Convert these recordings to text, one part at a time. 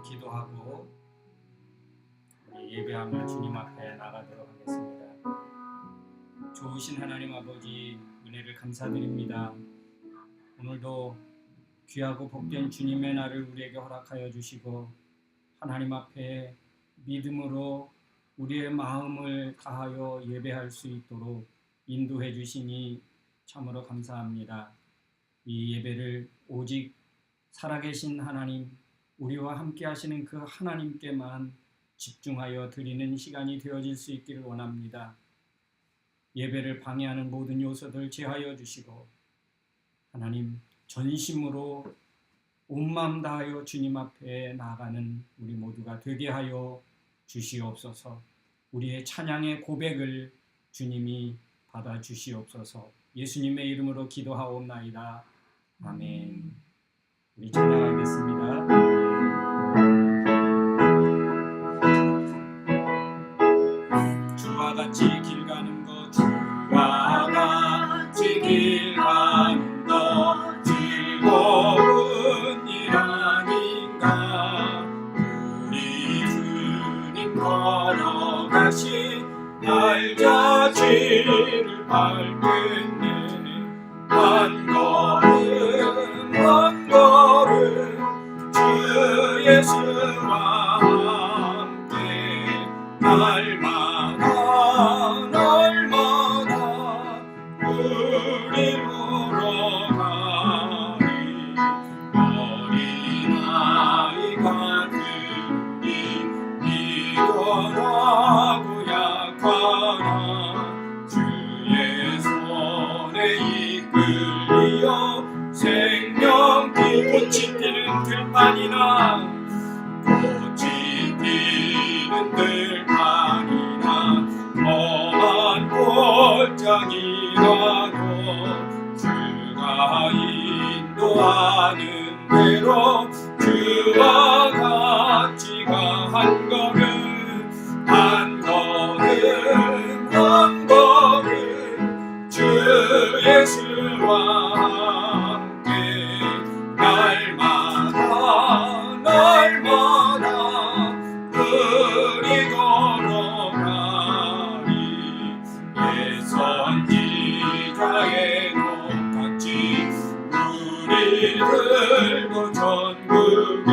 기도하고 예배하며 주님 앞에 나가도록 하겠습니다. 좋으신 하나님 아버지, 은혜를 감사드립니다. 오늘도 귀하고 복된 주님의 날을 우리에게 허락하여 주시고 하나님 앞에 믿음으로 우리의 마음을 다하여 예배할 수 있도록 인도해 주시니 참으로 감사합니다. 이 예배를 오직 살아계신 하나님, 우리와 함께 하시는 그 하나님께만 집중하여 드리는 시간이 되어질 수 있기를 원합니다. 예배를 방해하는 모든 요소들 제하여 주시고 하나님, 전심으로 온 마음 다하여 주님 앞에 나아가는 우리 모두가 되게 하여 주시옵소서. 우리의 찬양의 고백을 주님이 받아 주시옵소서. 예수님의 이름으로 기도하옵나이다. 아멘. 우리 찬양하겠습니다. 주와 같이 길 가는 것, 주와 같이 길 가는 것 즐거운 일 아닌가. 우리 주님 걸어가신 날자취를 밟겠네. 한 걸음 한 걸음 주 예수와 함께 날마다 날마다 우리 물어가니. 어린아이 같으니 이거라고 약하나 주의 손에 이끌리어 생명빛. 꽃이 피는 들판이나 꽃이 피는 들판이나 험한 골짜기라도 주가 인도하는 대로 주와 같이 가. 한 걸음 한 걸음 한 걸음 주 예수와 함께 날마다 날마다 우리 걸어가니. 예선지자의 높같이 우리들도 전국에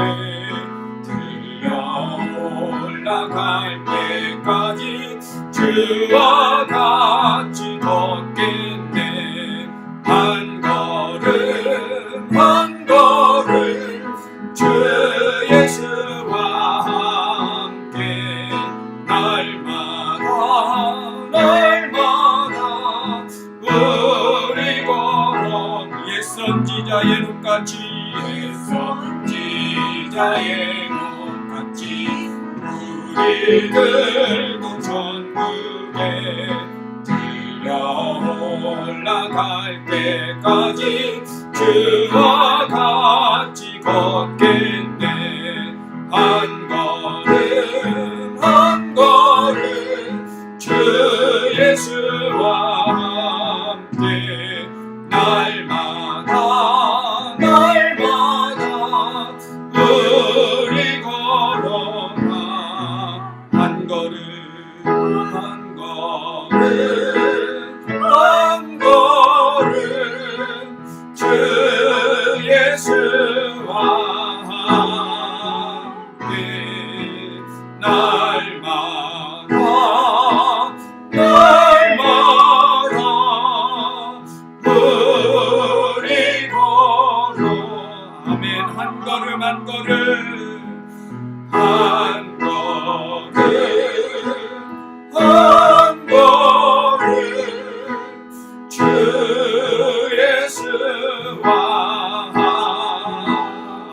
들려 올라갈 때까지 주와 같이 걷겠네. 한 걸음 한 걸음 주 예수와 함께 날마다 날마다 우리 걸어. 예선지자의 눈같이 예선지자의 눈같이 우리들도 전국에 올라갈 때까지 주와 같이 걷겠네. 한 걸음 한 걸음 주 예수와 함께 날마다 날마다 우리 걸어가. 한 걸음 한 걸음 한 걸음 주 예수와 함께 날마다 날마다 우리 걸어. 아멘. 한 걸음 한 걸음 한 걸음 한 걸음 주 예수와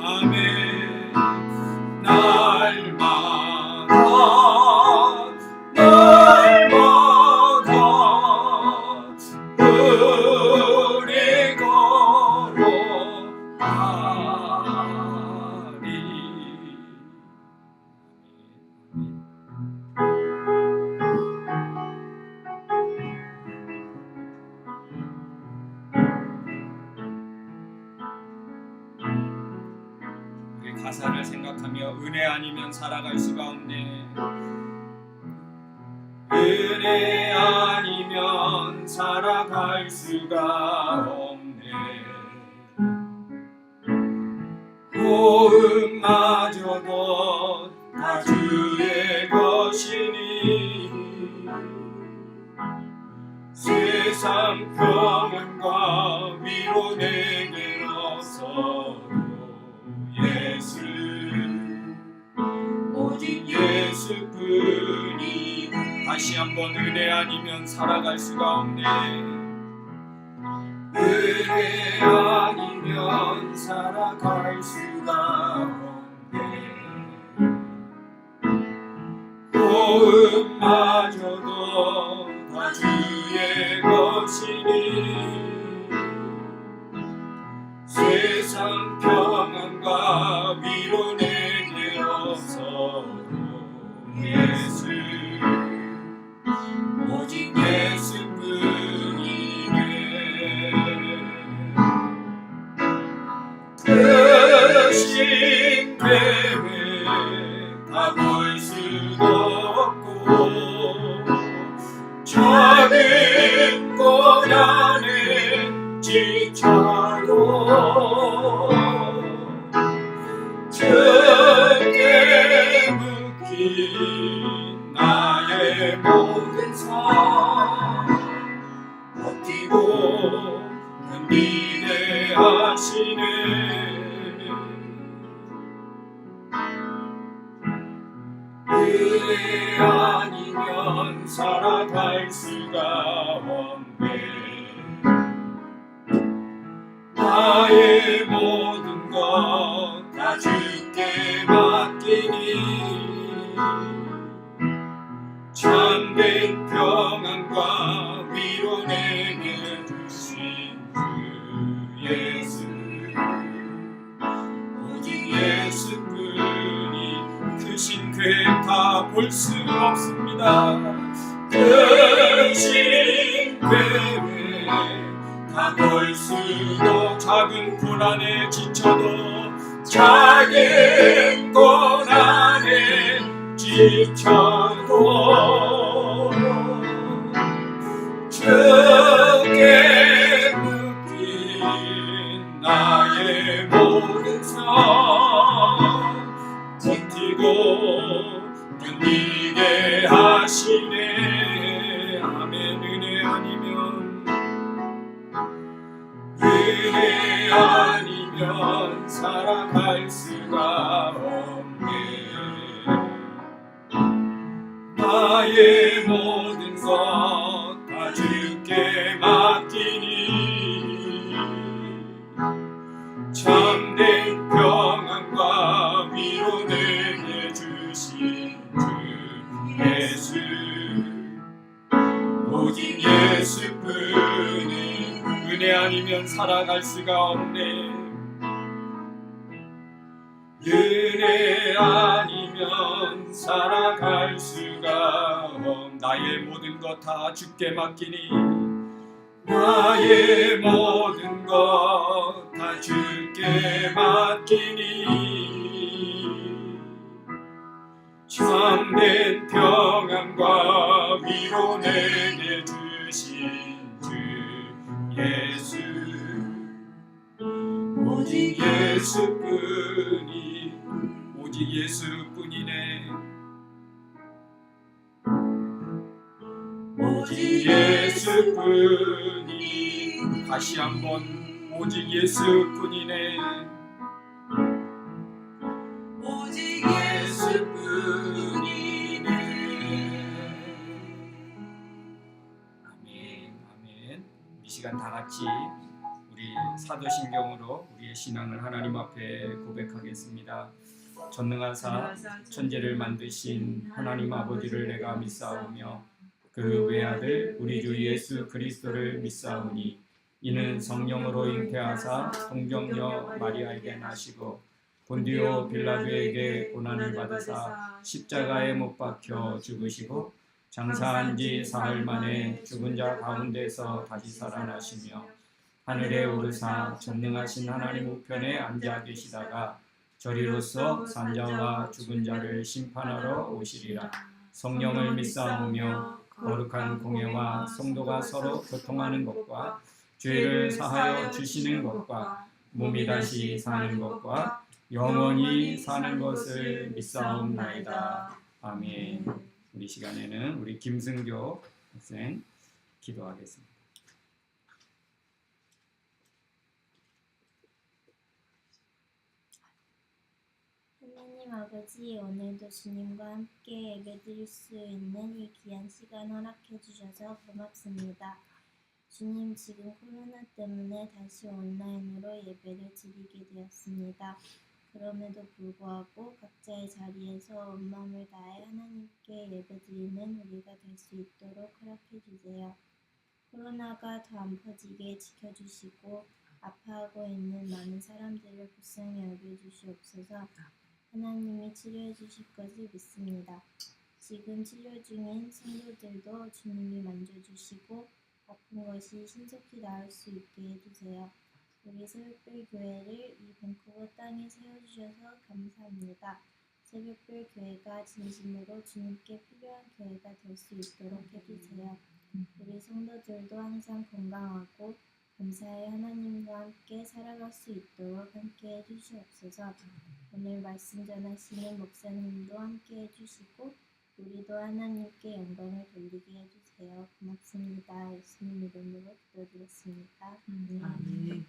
아멘. 날마다 우리 걸어가리. 우리 가사를 생각하며 은혜 아니면 살아갈 수가 없네. 은혜 아니면 살아갈 수가 없네. 호흡마저도 다 주의 것이니 세상 평안과 위로 내게로서 예수 오직 예수뿐이. 다시 한번 은혜 아니면 살아갈 수가 없네. 은혜 아니면 살아갈 수가 없네. 호흡마저도 다 주의 것이니 세상 평안과 위로 내게로서도 예수 오직 예수뿐이네. 크신 계획 다 볼 수도 없고 작은 꽃 안에 지쳐도 적게 묶인 나의 모든 삶 버티고 견디게 하시네. 은혜 아니면 살아갈 수가 없네. 나의 모든 것 다 주께 맡기니 참된 평안과 위로 내게 주신 주 예수 오직 예수뿐이. 크신 계획 다 볼 수 없습니다. 크신 계획 다 볼 수도 작은 고난에 지쳐도 작은 고난에 지쳐도 적게 묶인 나의 모든 삶 버티고 견디게 하시네. 아멘. 은혜 아니면 살아갈 수가 없네. 나의 모든 것 다 주께 맡기니 참된 평안과 위로 내게 주신 주 예수 오직 예수뿐이. 은혜 아니면 살아갈 수가 없네. 은혜 아니면 살아갈 수가 없네. 나의 모든 것 다 주께 맡기니 나의 모든 것 다 주께 맡기니 참된 평안과 위로 내게 주신 주 예수 오직 예수뿐이. 오직 예수뿐이네. 오직 예수뿐이. 다시 한번 오직 예수뿐이네. 오직 예수뿐이네. 아멘, 아멘. 이 시간 다 같이 우리 사도신경으로 우리의 신앙을 하나님 앞에 고백하겠습니다. 전능하사 천지를 만드신 하나님 아버지를 내가 믿사오며 그 외아들 우리 주 예수 그리스도를 믿사오니 이는 성령으로 잉태하사 동정녀 마리아에게 나시고 본디오 빌라도에게 고난을 받으사 십자가에 못 박혀 죽으시고 장사한 지 사흘 만에 죽은 자 가운데서 다시 살아나시며 하늘에 오르사 전능하신 하나님 우편에 앉아 계시다가 저리로서 산자와 죽은 자를 심판하러 오시리라. 성령을 믿사오며 거룩한 공예와 성도가 서로 교통하는 것과 죄를 사하여 주시는 것과 몸이 다시 사는 것과 영원히 사는 것을 믿사옵나이다. 아멘. 우리 시간에는 우리 김승교 학생 기도하겠습니다. 하나님 아버지, 오늘도 주님과 함께 예배드릴 수 있는 이 귀한 시간 허락해 주셔서 고맙습니다. 주님, 지금 코로나 때문에 다시 온라인으로 예배를 드리게 되었습니다. 그럼에도 불구하고 각자의 자리에서 온 마음을 다해 하나님께 예배드리는 우리가 될 수 있도록 허락해 주세요. 코로나가 더 안 퍼지게 지켜주시고 아파하고 있는 많은 사람들을 불쌍히 여겨주시옵소서. 하나님이 치료해 주실 것을 믿습니다. 지금 치료 중인 성도들도 주님이 만져주시고 아픈 것이 신속히 나을 수 있게 해주세요. 우리 새벽별 교회를 이 밴쿠버 땅에 세워주셔서 감사합니다. 새벽별 교회가 진심으로 주님께 필요한 교회가 될 수 있도록 해주세요. 우리 성도들도 항상 건강하고 감사의 하나님과 함께 살아갈 수 있도록 함께 해주시옵소서. 오늘 말씀 전하시는 목사님도 함께 해주시고 우리도 하나님께 영광을 돌리게 해주세요. 고맙습니다. 예수님 이름으로 기도드렸습니다. 아멘.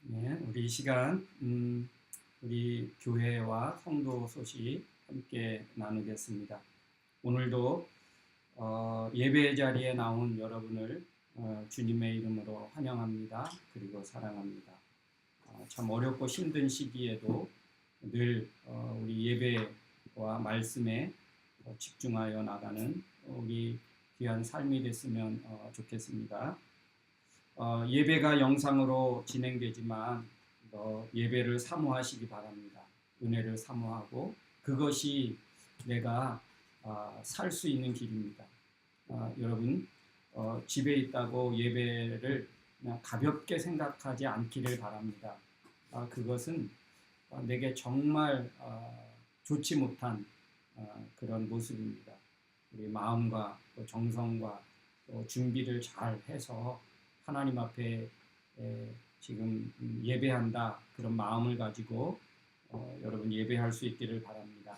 네, 우리 이 시간 우리 교회와 성도 소식 함께 나누겠습니다. 오늘도 예배 자리에 나온 여러분을 주님의 이름으로 환영합니다. 그리고 사랑합니다. 참 어렵고 힘든 시기에도 늘 우리 예배와 말씀에 집중하여 나가는 우리 귀한 삶이 됐으면 좋겠습니다. 예배가 영상으로 진행되지만 예배를 사모하시기 바랍니다. 은혜를 사모하고 그것이 내가 살 수 있는 길입니다. 여러분 집에 있다고 예배를 그냥 가볍게 생각하지 않기를 바랍니다. 그것은 내게 정말 좋지 못한 그런 모습입니다. 우리 마음과 또 정성과 또 준비를 잘 해서 하나님 앞에 지금 예배한다 그런 마음을 가지고 여러분 예배할 수 있기를 바랍니다.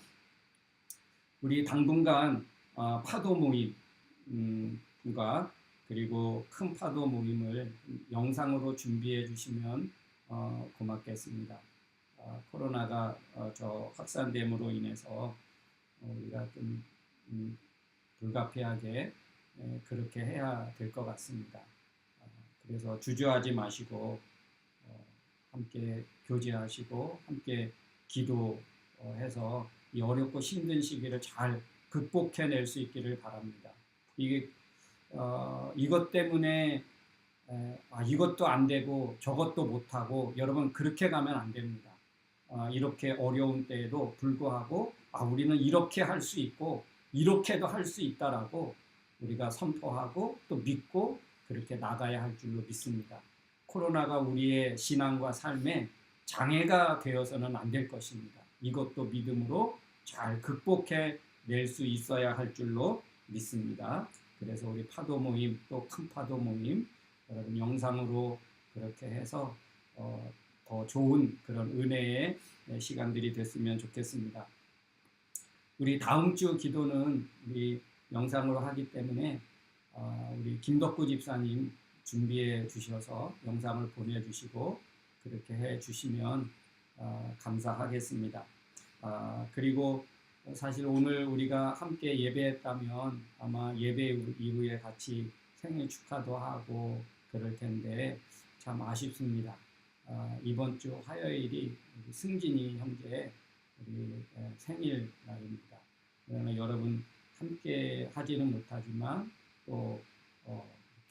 우리 당분간 파도 모임과 그리고 큰 파도 모임을 영상으로 준비해 주시면 고맙겠습니다. 코로나가 확산됨으로 인해서 우리가 좀 불가피하게 그렇게 해야 될 것 같습니다. 그래서 주저하지 마시고 함께 교제하시고 함께 기도해서 이 어렵고 힘든 시기를 잘 극복해낼 수 있기를 바랍니다. 이것 때문에 이것도 안 되고 저것도 못하고 여러분 그렇게 가면 안 됩니다. 이렇게 어려운 때에도 불구하고 우리는 이렇게 할 수 있고 이렇게도 할 수 있다라고 우리가 선포하고 또 믿고 그렇게 나가야 할 줄로 믿습니다. 코로나가 우리의 신앙과 삶에 장애가 되어서는 안 될 것입니다. 이것도 믿음으로 잘 극복해 낼 수 있어야 할 줄로 믿습니다. 그래서 우리 파도 모임 또 큰 파도 모임 여러분 영상으로 그렇게 해서 더 좋은 그런 은혜의 시간들이 됐으면 좋겠습니다. 우리 다음 주 기도는 우리 영상으로 하기 때문에 우리 김덕구 집사님 준비해 주셔서 영상을 보내주시고 그렇게 해 주시면 감사하겠습니다. 그리고 사실 오늘 우리가 함께 예배했다면 아마 예배 이후에 같이 생일 축하도 하고 그럴 텐데 참 아쉽습니다. 이번 주 화요일이 우리 승진이 형제 우리 생일 날입니다. 그러나 여러분 함께 하지는 못하지만 또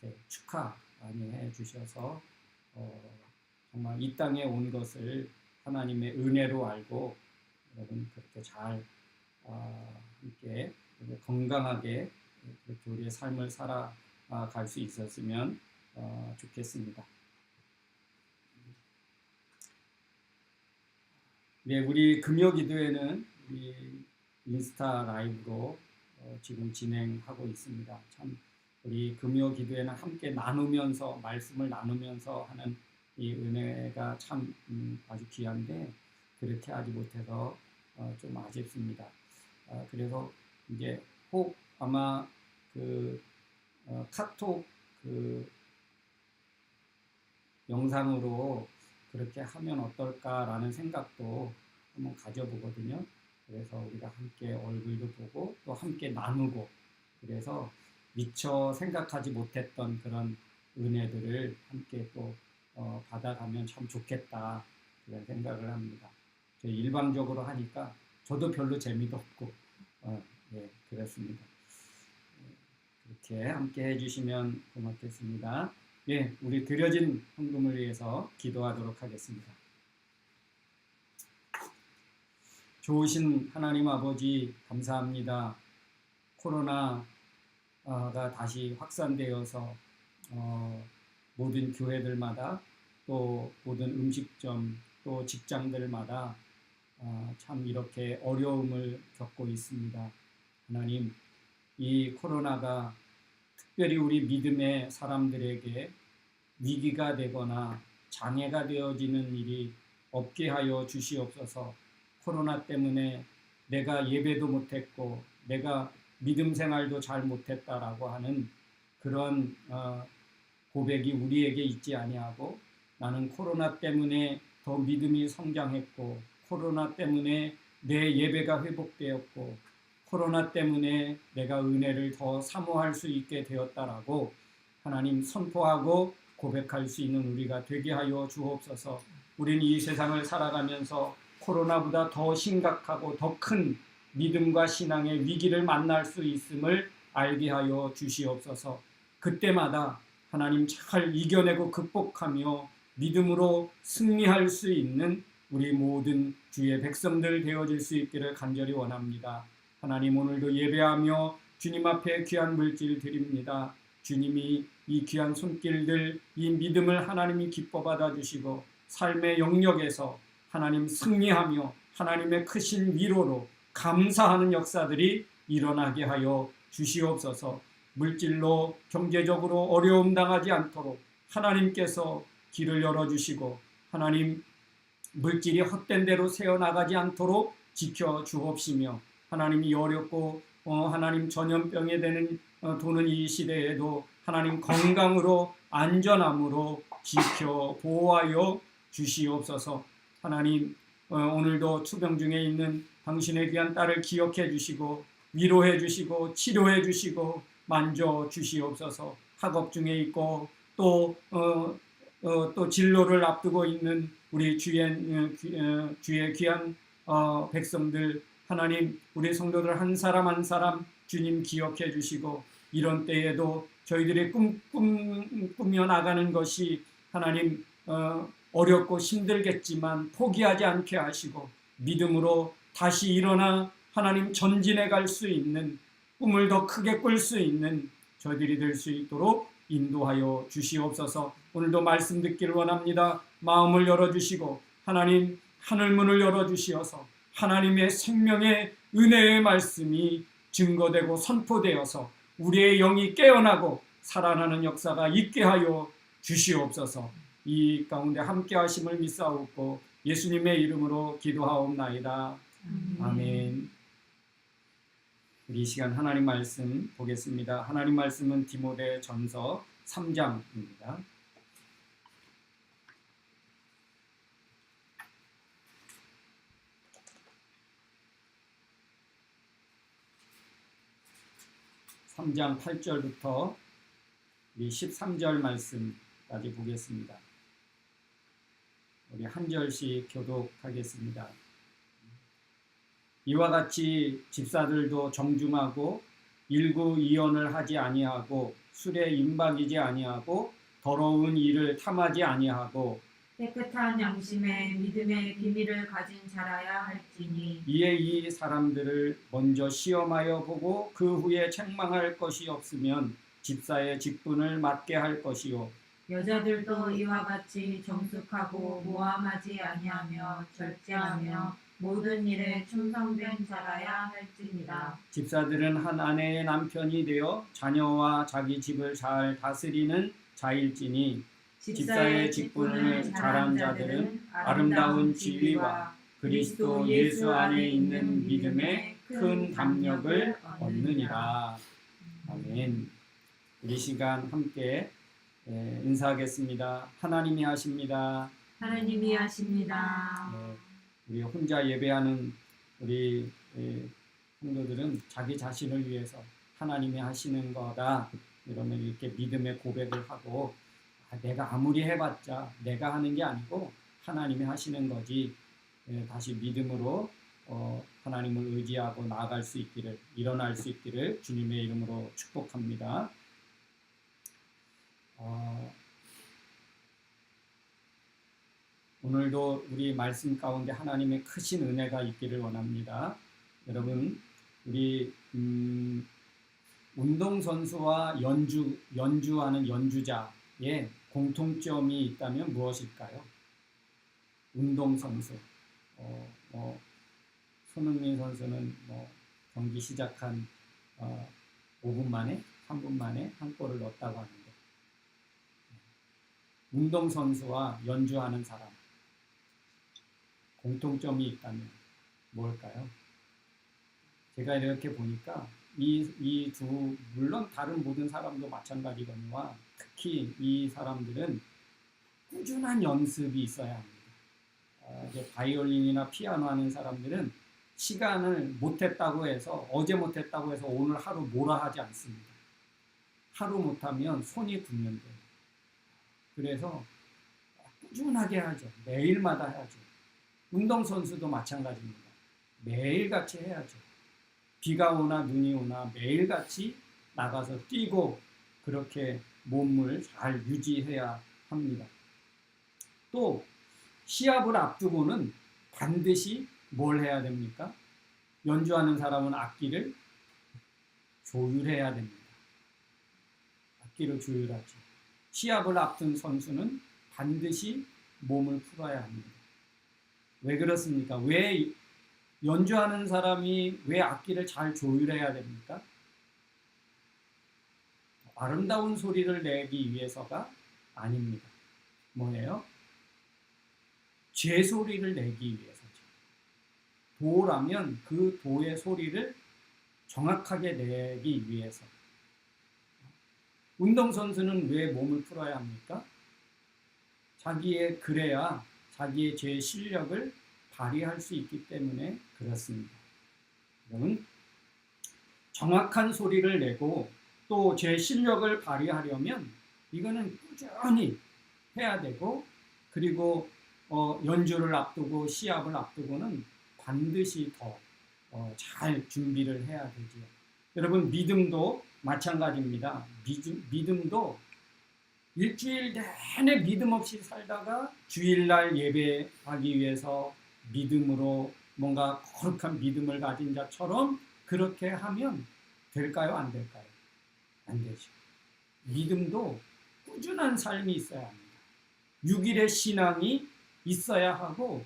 이렇게 축하 많이 해주셔서 정말 이 땅에 온 것을 하나님의 은혜로 알고 여러분 그렇게 잘 함께 건강하게 그렇게 우리의 삶을 살아갈 수 있었으면 좋겠습니다. 네, 우리 금요기도회는 우리 인스타 라이브로 지금 진행하고 있습니다. 참 우리 금요기도회는 함께 나누면서 말씀을 나누면서 하는 이 은혜가 참 아주 귀한데 그렇게 하지 못해서 좀 아쉽습니다. 그래서 이제 혹 아마 그 카톡 그 영상으로 그렇게 하면 어떨까라는 생각도 한번 가져보거든요. 그래서 우리가 함께 얼굴도 보고 또 함께 나누고 그래서 미처 생각하지 못했던 그런 은혜들을 함께 또 받아가면 참 좋겠다 그런 생각을 합니다. 일방적으로 하니까 저도 별로 재미도 없고 네, 그렇습니다. 그렇게 함께 해주시면 고맙겠습니다. 예, 우리 드려진 헌금을 위해서 기도하도록 하겠습니다. 좋으신 하나님 아버지 감사합니다. 코로나가 다시 확산되어서 모든 교회들마다 또 모든 음식점 또 직장들마다 참 이렇게 어려움을 겪고 있습니다. 하나님, 이 코로나가 특별히 우리 믿음의 사람들에게 위기가 되거나 장애가 되어지는 일이 없게 하여 주시옵소서. 코로나 때문에 내가 예배도 못했고 내가 믿음 생활도 잘 못했다라고 하는 그런 고백이 우리에게 있지 아니하고 나는 코로나 때문에 더 믿음이 성장했고 코로나 때문에 내 예배가 회복되었고 코로나 때문에 내가 은혜를 더 사모할 수 있게 되었다라고 하나님 선포하고 고백할 수 있는 우리가 되게 하여 주옵소서. 우리는 이 세상을 살아가면서 코로나보다 더 심각하고 더 큰 믿음과 신앙의 위기를 만날 수 있음을 알게 하여 주시옵소서. 그때마다 하나님 잘 이겨내고 극복하며 믿음으로 승리할 수 있는 우리 모든 주의 백성들 되어질 수 있기를 간절히 원합니다. 하나님 오늘도 예배하며 주님 앞에 귀한 물질 드립니다. 주님이 이 귀한 손길들 이 믿음을 하나님이 기뻐 받아주시고 삶의 영역에서 하나님 승리하며 하나님의 크신 위로로 감사하는 역사들이 일어나게 하여 주시옵소서. 물질로 경제적으로 어려움 당하지 않도록 하나님께서 길을 열어주시고 하나님 물질이 헛된 대로 새어나가지 않도록 지켜주옵시며 하나님이 어렵고 하나님 전염병에 되는 도는 이 시대에도 하나님 건강으로 안전함으로 지켜 보호하여 주시옵소서. 하나님 오늘도 투병 중에 있는 당신의 귀한 딸을 기억해 주시고 위로해 주시고 치료해 주시고 만져 주시옵소서. 학업 중에 있고 또 진로를 앞두고 있는 우리 주의 귀한 백성들 하나님 우리 성도들 한 사람 한 사람 주님 기억해 주시고 이런 때에도 저희들이 꾸며 나가는 것이 하나님 어렵고 힘들겠지만 포기하지 않게 하시고 믿음으로 다시 일어나 하나님 전진해 갈 수 있는 꿈을 더 크게 꿀 수 있는 저희들이 될 수 있도록 인도하여 주시옵소서. 오늘도 말씀 듣기를 원합니다. 마음을 열어주시고 하나님 하늘문을 열어주시어서 하나님의 생명의 은혜의 말씀이 증거되고 선포되어서 우리의 영이 깨어나고 살아나는 역사가 있게 하여 주시옵소서. 이 가운데 함께 하심을 믿사옵고 예수님의 이름으로 기도하옵나이다. 아멘. 우리 이 시간 하나님 말씀 보겠습니다. 하나님 말씀은 디모데 전서 3장입니다. (3장) 8절부터 우리 13절 말씀까지 보겠습니다. 우리 한 절씩 교독하겠습니다. 이와 같이 집사들도 정중하고 일구이언을 하지 아니하고 술에 임박이지 아니하고 더러운 일을 탐하지 아니하고 깨끗한 양심에 믿음의 비밀을 가진 자라야 할지니 이에 이 사람들을 먼저 시험하여 보고 그 후에 책망할 것이 없으면 집사의 직분을 맡게 할 것이요 여자들도 이와 같이 정숙하고 모함하지 아니하며 절제하며 모든 일에 충성된 자라야 할지니라. 집사들은 한 아내의 남편이 되어 자녀와 자기 집을 잘 다스리는 자일지니 집사의 직분을 잘한 자들은 아름다운 지위와 그리스도 예수 안에 있는 믿음에 큰 담력을 얻느니라. 아멘. 우리 시간 함께 인사하겠습니다. 하나님이 하십니다. 하나님이 하십니다. 우리 혼자 예배하는 우리 성도들은 자기 자신을 위해서 하나님이 하시는 거다. 이러면 이렇게 믿음의 고백을 하고 내가 아무리 해봤자 내가 하는 게 아니고 하나님이 하시는 거지. 다시 믿음으로 하나님을 의지하고 나아갈 수 있기를, 일어날 수 있기를 주님의 이름으로 축복합니다. 오늘도 우리 말씀 가운데 하나님의 크신 은혜가 있기를 원합니다. 여러분, 우리 운동선수와 연주하는 연주자의 공통점이 있다면 무엇일까요? 운동선수. 손흥민 선수는 경기 시작한 5분 만에, 3분 만에 한 골을 넣었다고 하는데, 운동선수와 연주하는 사람, 공통점이 있다면 뭘까요? 제가 이렇게 보니까 이 두, 물론 다른 모든 사람도 마찬가지거니와 특히 이 사람들은 꾸준한 연습이 있어야 합니다. 이제 바이올린이나 피아노 하는 사람들은 시간을 못했다고 해서, 어제 못했다고 해서 오늘 하루 뭐라 하지 않습니다. 하루 못하면 손이 굳는데요. 그래서 꾸준하게 하죠. 매일마다 해야죠. 운동선수도 마찬가지입니다. 매일같이 해야죠. 비가 오나 눈이 오나 매일같이 나가서 뛰고 그렇게 몸을 잘 유지해야 합니다. 또 시합을 앞두고는 반드시 뭘 해야 됩니까? 연주하는 사람은 악기를 조율해야 됩니다. 악기를 조율하죠. 시합을 앞둔 선수는 반드시 몸을 풀어야 합니다. 왜 그렇습니까? 왜 연주하는 사람이 왜 악기를 잘 조율해야 됩니까? 아름다운 소리를 내기 위해서가 아닙니다. 뭐예요? 제 소리를 내기 위해서죠. 도라면 그 도의 소리를 정확하게 내기 위해서. 운동선수는 왜 몸을 풀어야 합니까? 그래야 자기의 제 실력을 발휘할 수 있기 때문에 그렇습니다. 여러분, 정확한 소리를 내고 또 제 실력을 발휘하려면 이거는 꾸준히 해야 되고, 그리고 연주를 앞두고 시합을 앞두고는 반드시 더 잘 준비를 해야 되죠. 여러분, 믿음도 마찬가지입니다. 믿음도 일주일 내내 믿음 없이 살다가 주일날 예배하기 위해서 믿음으로 뭔가 거룩한 믿음을 가진 자처럼 그렇게 하면 될까요? 안 될까요? 안 되죠. 믿음도 꾸준한 삶이 있어야 합니다. 6일의 신앙이 있어야 하고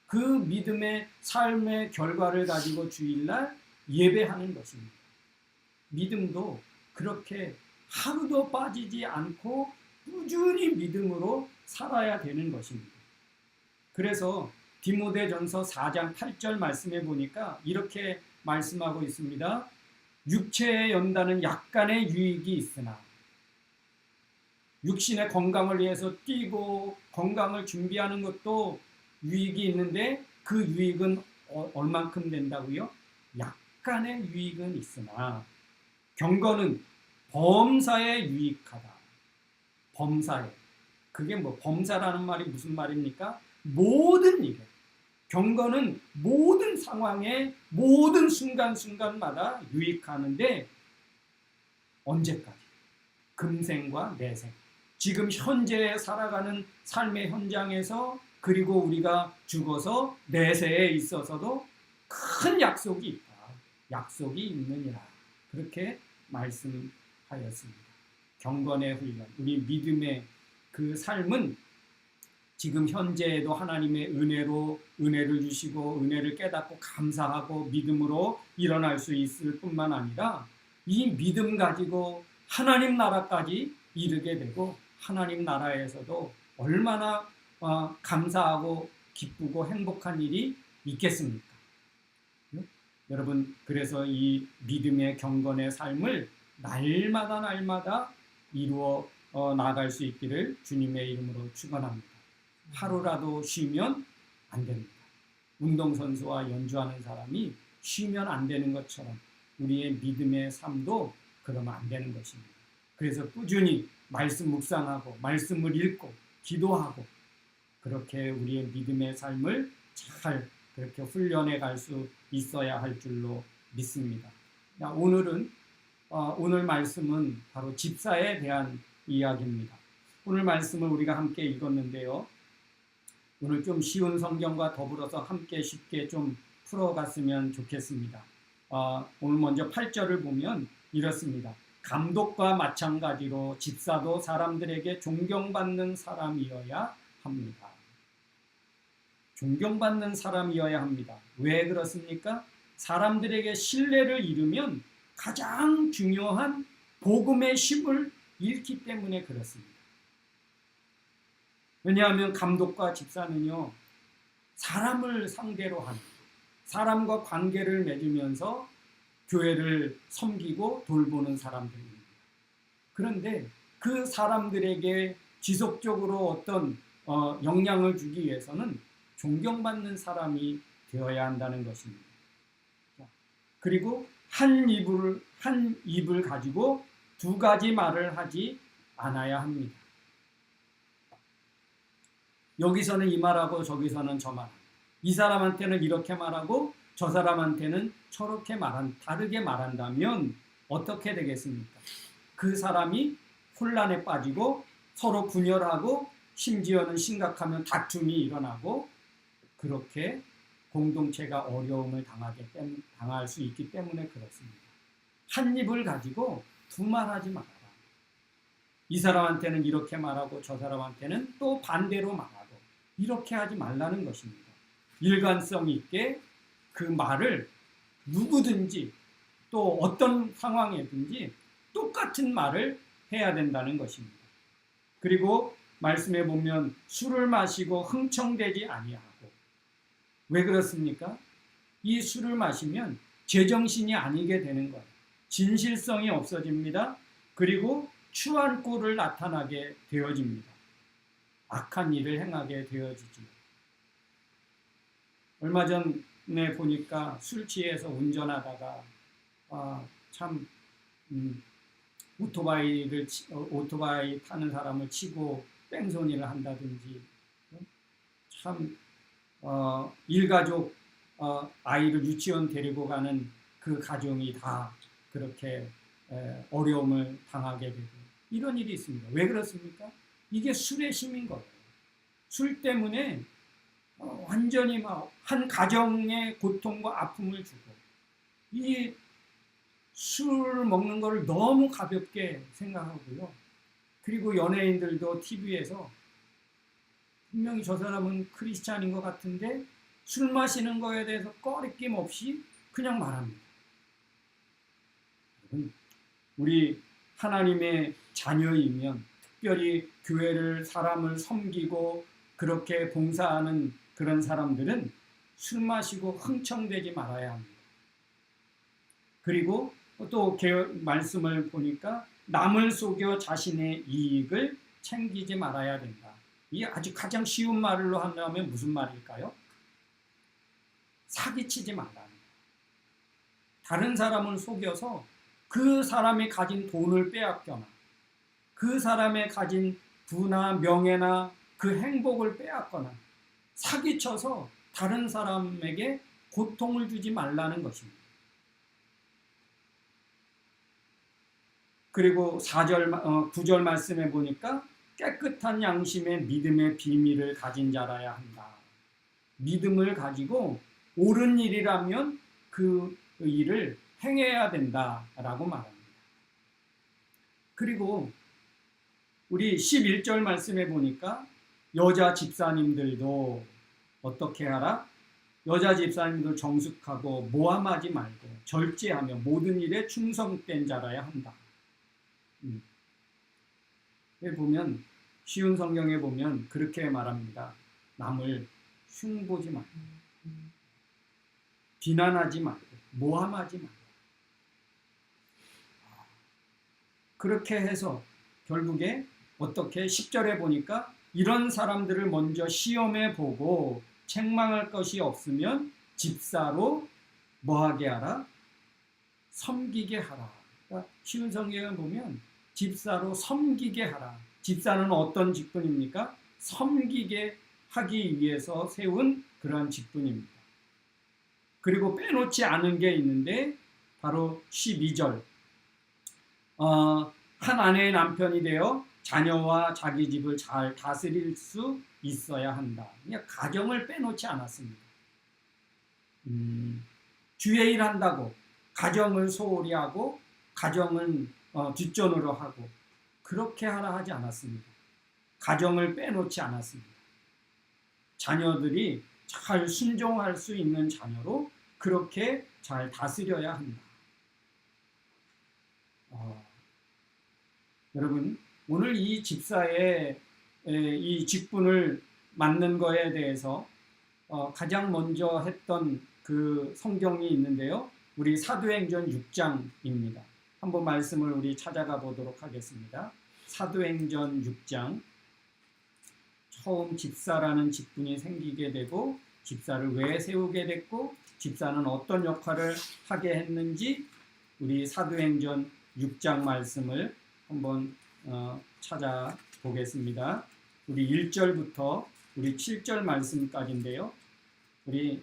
그 믿음의 삶의 결과를 가지고 주일날 예배하는 것입니다. 믿음도 그렇게 하루도 빠지지 않고 꾸준히 믿음으로 살아야 되는 것입니다. 그래서 디모데전서 4장 8절 말씀해 보니까 이렇게 말씀하고 있습니다. 육체의 연단은 약간의 유익이 있으나 육신의 건강을 위해서 뛰고 건강을 준비하는 것도 유익이 있는데 그 유익은 얼만큼 된다고요? 약간의 유익은 있으나 경건은 범사에 유익하다. 범사에. 그게 뭐 범사라는 말이 무슨 말입니까? 모든 일에. 경건은 모든 상황에 모든 순간순간마다 유익하는데 언제까지? 금생과 내생. 지금 현재에 살아가는 삶의 현장에서 그리고 우리가 죽어서 내세에 있어서도 큰 약속이 있다. 약속이 있느니라. 그렇게 말씀하였습니다. 경건의 훈련, 우리 믿음의 그 삶은 지금 현재에도 하나님의 은혜로 은혜를 주시고 은혜를 깨닫고 감사하고 믿음으로 일어날 수 있을 뿐만 아니라 이 믿음 가지고 하나님 나라까지 이르게 되고 하나님 나라에서도 얼마나 감사하고 기쁘고 행복한 일이 있겠습니까? 여러분, 그래서 이 믿음의 경건의 삶을 날마다 이루어 나갈 수 있기를 주님의 이름으로 축원합니다. 하루라도 쉬면 안 됩니다. 운동선수와 연주하는 사람이 쉬면 안 되는 것처럼 우리의 믿음의 삶도 그러면 안 되는 것입니다. 그래서 꾸준히 말씀 묵상하고 말씀을 읽고 기도하고 그렇게 우리의 믿음의 삶을 잘 그렇게 훈련해 갈 수 있어야 할 줄로 믿습니다. 오늘 말씀은 바로 집사에 대한 이야기입니다. 오늘 말씀을 우리가 함께 읽었는데요. 오늘 좀 쉬운 성경과 더불어서 함께 쉽게 좀 풀어갔으면 좋겠습니다. 오늘 먼저 8절을 보면 이렇습니다. 감독과 마찬가지로 집사도 사람들에게 존경받는 사람이어야 합니다. 존경받는 사람이어야 합니다. 왜 그렇습니까? 사람들에게 신뢰를 잃으면 가장 중요한 복음의 힘을 잃기 때문에 그렇습니다. 왜냐하면 감독과 집사는요, 사람을 상대로 하는, 사람과 관계를 맺으면서 교회를 섬기고 돌보는 사람들입니다. 그런데 그 사람들에게 지속적으로 어떤 영향을 주기 위해서는 존경받는 사람이 되어야 한다는 것입니다. 그리고 한 입을 가지고 두 가지 말을 하지 않아야 합니다. 여기서는 이 말하고 저기서는 저 말. 이 사람한테는 이렇게 말하고 저 사람한테는 저렇게 다르게 말한다면 어떻게 되겠습니까? 그 사람이 혼란에 빠지고 서로 분열하고 심지어는 심각하면 다툼이 일어나고 그렇게 공동체가 어려움을 당할 수 있기 때문에 그렇습니다. 한 입을 가지고 두 말하지 말아라. 이 사람한테는 이렇게 말하고 저 사람한테는 또 반대로 말하고 이렇게 하지 말라는 것입니다. 일관성 있게 그 말을 누구든지 또 어떤 상황에든지 똑같은 말을 해야 된다는 것입니다. 그리고 말씀에 보면 술을 마시고 흥청대지 아니하고 왜 그렇습니까? 이 술을 마시면 제정신이 아니게 되는 거예요. 진실성이 없어집니다. 그리고 추한 꼴을 나타나게 되어집니다. 악한 일을 행하게 되어지죠. 얼마 전에 보니까 술 취해서 운전하다가 오토바이 타는 사람을 치고 뺑소니를 한다든지 일가족 아이를 유치원 데리고 가는 그 가정이 다 그렇게 어려움을 당하게 되고 이런 일이 있습니다. 왜 그렇습니까? 이게 술의 힘인 거예요. 술 때문에 완전히 한 가정의 고통과 아픔을 주고 이 술 먹는 거를 너무 가볍게 생각하고요. 그리고 연예인들도 TV에서 분명히 저 사람은 크리스찬인 것 같은데 술 마시는 거에 대해서 꺼리낌 없이 그냥 말합니다. 우리 하나님의 자녀이면 특별히 교회를 사람을 섬기고 그렇게 봉사하는 그런 사람들은 술 마시고 흥청대지 말아야 합니다. 그리고 또 말씀을 보니까 남을 속여 자신의 이익을 챙기지 말아야 된다. 이게 아주 가장 쉬운 말로 한다면 무슨 말일까요? 사기치지 말라는 거예요. 다른 사람을 속여서 그 사람이 가진 돈을 빼앗거나 그 사람의 가진 부나 명예나 그 행복을 빼앗거나 사기쳐서 다른 사람에게 고통을 주지 말라는 것입니다. 그리고 9절 말씀에 보니까 깨끗한 양심의 믿음의 비밀을 가진 자라야 한다. 믿음을 가지고 옳은 일이라면 그 일을 행해야 된다라고 말합니다. 그리고 우리 11절 말씀에 보니까 여자 집사님들도 어떻게 하라? 여자 집사님들 정숙하고 모함하지 말고 절제하며 모든 일에 충성된 자라야 한다. 보면 쉬운 성경에 보면 그렇게 말합니다. 남을 흉보지 말고 비난하지 말고 모함하지 말고 그렇게 해서 결국에 어떻게 10절에 보니까 이런 사람들을 먼저 시험해 보고 책망할 것이 없으면 집사로 뭐하게 하라? 섬기게 하라. 그러니까 쉬운 성경을 보면 집사로 섬기게 하라. 집사는 어떤 직분입니까? 섬기게 하기 위해서 세운 그런 직분입니다. 그리고 빼놓지 않은 게 있는데 바로 12절 한 아내의 남편이 되어 자녀와 자기 집을 잘 다스릴 수 있어야 한다. 그냥 가정을 빼놓지 않았습니다. 주의 일 한다고 가정을 소홀히 하고 가정은 뒷전으로 하고 그렇게 하라 하지 않았습니다. 가정을 빼놓지 않았습니다. 자녀들이 잘 순종할 수 있는 자녀로 그렇게 잘 다스려야 한다. 여러분 오늘 이 집사의 이 직분을 맡는 거에 대해서 가장 먼저 했던 그 성경이 있는데요. 우리 사도행전 6장입니다. 한번 말씀을 우리 찾아가 보도록 하겠습니다. 사도행전 6장 처음 집사라는 직분이 생기게 되고 집사를 왜 세우게 됐고 집사는 어떤 역할을 하게 했는지 우리 사도행전 6장 말씀을 한번 찾아보겠습니다. 우리 1절부터 우리 7절 말씀까지인데요. 우리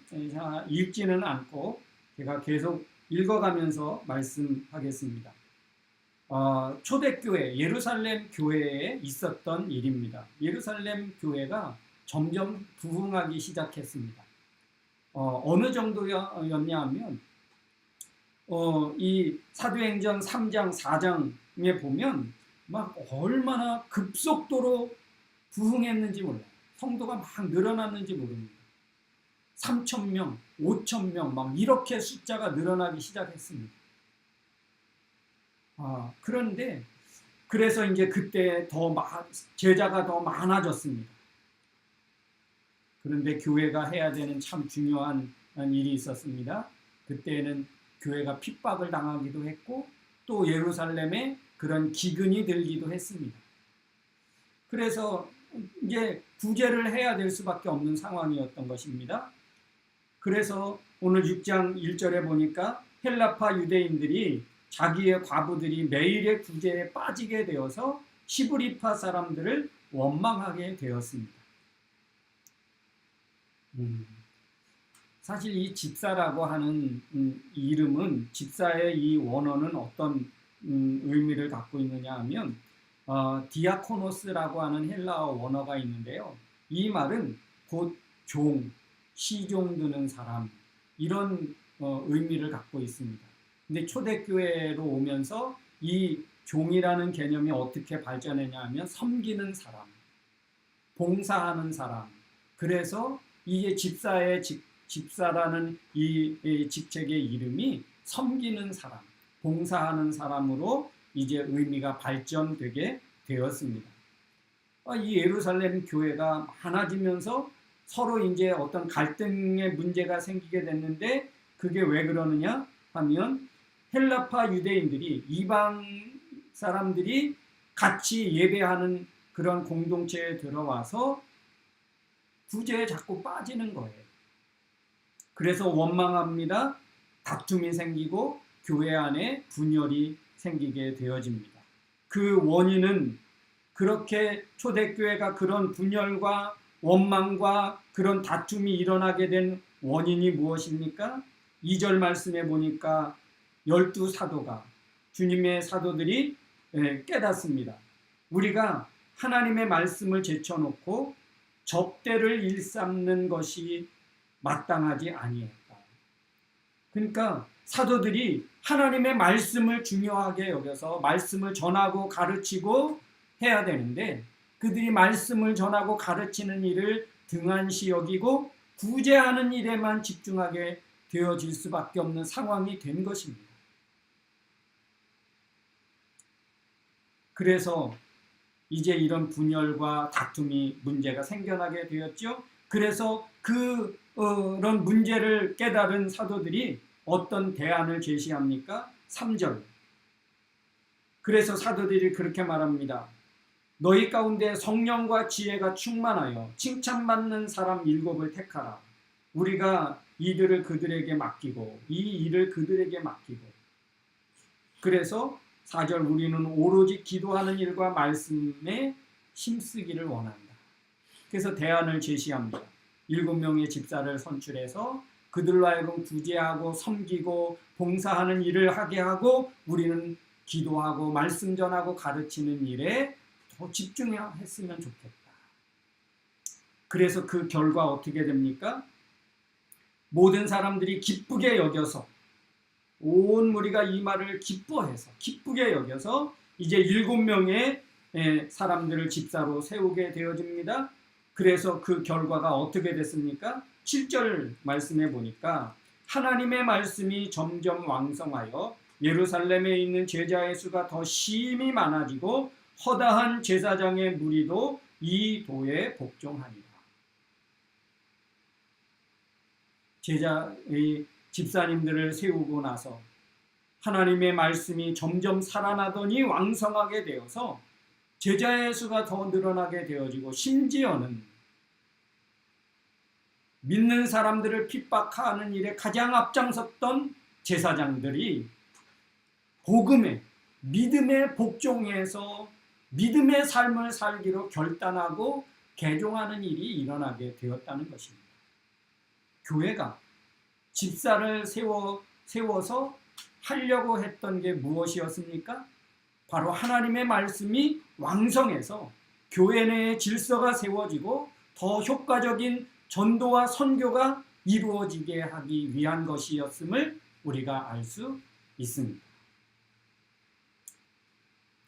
읽지는 않고 제가 계속 읽어가면서 말씀하겠습니다. 초대교회 예루살렘 교회에 있었던 일입니다. 예루살렘 교회가 점점 부흥하기 시작했습니다. 어느 정도였냐 하면 이 사도행전 3장 4장에 보면 막 얼마나 급속도로 부흥했는지 몰라요. 성도가 막 늘어났는지 모릅니다. 3,000명, 5,000명 막 이렇게 숫자가 늘어나기 시작했습니다. 그런데 그래서 이제 그때 제자가 더 많아졌습니다. 그런데 교회가 해야 되는 참 중요한 일이 있었습니다. 그때는 교회가 핍박을 당하기도 했고 또 예루살렘에 그런 기근이 들기도 했습니다. 그래서 이제 구제를 해야 될 수밖에 없는 상황이었던 것입니다. 그래서 오늘 6장 1절에 보니까 헬라파 유대인들이 자기의 과부들이 매일의 구제에 빠지게 되어서 시브리파 사람들을 원망하게 되었습니다. 사실 이 집사라고 하는 이름은 집사의 이 원어는 어떤 의미를 갖고 있느냐 하면 디아코노스라고 하는 헬라어 원어가 있는데요. 이 말은 곧 종, 시종 드는 사람 이런 의미를 갖고 있습니다. 근데 초대교회로 오면서 이 종이라는 개념이 어떻게 발전했냐 하면 섬기는 사람, 봉사하는 사람. 그래서 이게 집사라는 이 직책의 이름이 섬기는 사람, 봉사하는 사람으로 이제 의미가 발전되게 되었습니다. 이 예루살렘 교회가 많아지면서 서로 이제 어떤 갈등의 문제가 생기게 됐는데 그게 왜 그러느냐 하면 헬라파 유대인들이 이방 사람들이 같이 예배하는 그런 공동체에 들어와서 구제에 자꾸 빠지는 거예요. 그래서 원망합니다. 다툼이 생기고 교회 안에 분열이 생기게 되어집니다. 그 원인은 그렇게 초대교회가 그런 분열과 원망과 그런 다툼이 일어나게 된 원인이 무엇입니까? 2절 말씀에 보니까 12사도가 주님의 사도들이 깨닫습니다. 우리가 하나님의 말씀을 제쳐놓고 접대를 일삼는 것이 마땅하지 아니했다. 그러니까 사도들이 하나님의 말씀을 중요하게 여겨서 말씀을 전하고 가르치고 해야 되는데 그들이 말씀을 전하고 가르치는 일을 등한시 여기고 구제하는 일에만 집중하게 되어질 수밖에 없는 상황이 된 것입니다. 그래서 이제 이런 분열과 다툼이 문제가 생겨나게 되었죠. 그래서 그런 문제를 깨달은 사도들이 어떤 대안을 제시합니까? 3절. 그래서 사도들이 그렇게 말합니다. 너희 가운데 성령과 지혜가 충만하여 칭찬받는 사람 7을 택하라. 우리가 이들을 그들에게 맡기고 이 일을 그들에게 맡기고. 그래서 4절 우리는 오로지 기도하는 일과 말씀에 힘쓰기를 원한다. 그래서 대안을 제시합니다. 7명의 집사를 선출해서 그들로 하여금 구제하고 섬기고 봉사하는 일을 하게 하고 우리는 기도하고 말씀 전하고 가르치는 일에 더 집중했으면 좋겠다. 그래서 그 결과 어떻게 됩니까? 모든 사람들이 기쁘게 여겨서 온 무리가 이 말을 기뻐해서 기쁘게 여겨서 이제 7명의 사람들을 집사로 세우게 되어집니다. 그래서 그 결과가 어떻게 됐습니까? 7절 말씀해 보니까 하나님의 말씀이 점점 왕성하여 예루살렘에 있는 제자의 수가 더 심히 많아지고 허다한 제사장의 무리도 이 도에 복종하니라. 제자의 집사님들을 세우고 나서 하나님의 말씀이 점점 살아나더니 왕성하게 되어서 제자의 수가 더 늘어나게 되어지고 심지어는 믿는 사람들을 핍박하는 일에 가장 앞장섰던 제사장들이 복음에 믿음에 복종해서 믿음의 삶을 살기로 결단하고 개종하는 일이 일어나게 되었다는 것입니다. 교회가 집사를 세워서 하려고 했던 게 무엇이었습니까? 바로 하나님의 말씀이 왕성해서 교회 내에 질서가 세워지고 더 효과적인 전도와 선교가 이루어지게 하기 위한 것이었음을 우리가 알 수 있습니다.